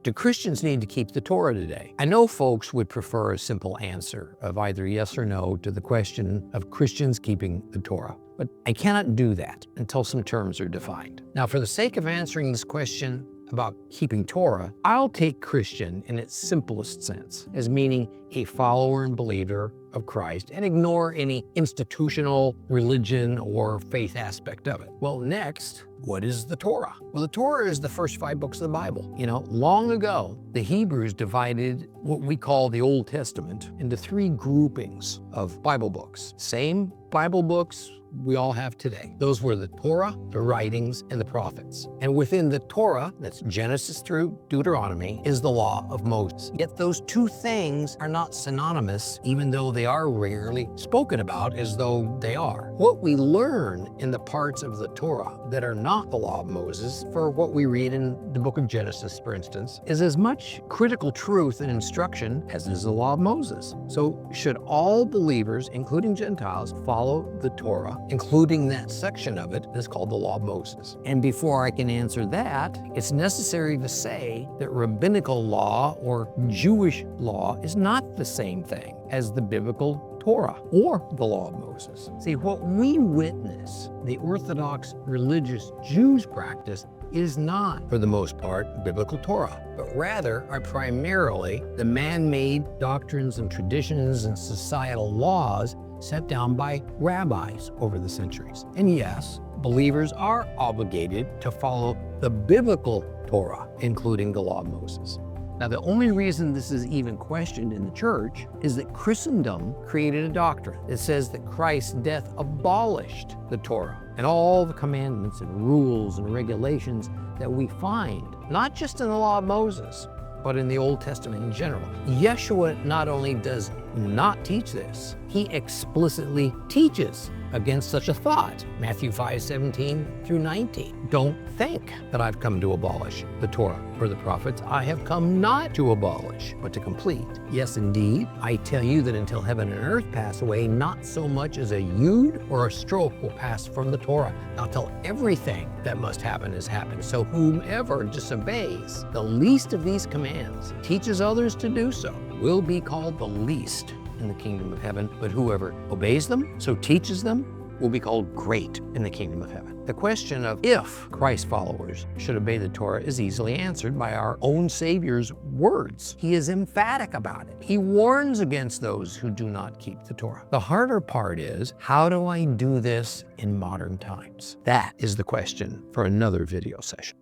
Do Christians need to keep the Torah today? I know folks would prefer a simple answer of either yes or no to the question of Christians keeping the Torah, but I cannot do that until some terms are defined. Now, for the sake of answering this question about keeping Torah, I'll take Christian in its simplest sense as meaning a follower and believer of Christ and ignore any institutional religion or faith aspect of it. Well, next, what is the Torah? Well, the Torah is the first 5 books of the Bible. Long ago, the Hebrews divided what we call the Old Testament into 3 groupings of Bible books. Same Bible books we all have today. Those were the Torah, the writings, and the prophets. And within the Torah, that's Genesis through Deuteronomy, is the law of Moses. Yet those 2 things are not synonymous, even though they are rarely spoken about as though they are. What we learn in the parts of the Torah that are not the law of Moses, for what we read in the book of Genesis, for instance, is as much critical truth and instruction as is the law of Moses. So should all believers, including Gentiles, follow the Torah, including that section of it that's called the law of Moses? And before I can answer that, it's necessary to say that rabbinical law or Jewish law is not the same thing as the biblical Torah or the law of Moses. See, what we witness, the Orthodox religious Jews practice, is not, for the most part, biblical Torah, but rather are primarily the man-made doctrines and traditions and societal laws set down by rabbis over the centuries. And yes, believers are obligated to follow the biblical Torah, including the law of Moses. Now, the only reason this is even questioned in the church is that Christendom created a doctrine that says that Christ's death abolished the Torah and all the commandments and rules and regulations that we find, not just in the law of Moses, but in the Old Testament in general. Yeshua not only does not teach this, he explicitly teaches against such a thought. Matthew 5:17 through 19. Don't think that I've come to abolish the Torah or the prophets. I have come not to abolish, but to complete. Yes, indeed, I tell you that until heaven and earth pass away, not so much as a yud or a stroke will pass from the Torah, not till everything that must happen has happened. So whomever disobeys the least of these commands, teaches others to do so, will be called the least in the kingdom of heaven, but whoever obeys them, so teaches them, will be called great in the kingdom of heaven. The question of if Christ followers should obey the Torah is easily answered by our own Savior's words. He is emphatic about it. He warns against those who do not keep the Torah. The harder part is, how do I do this in modern times? That is the question for another video session.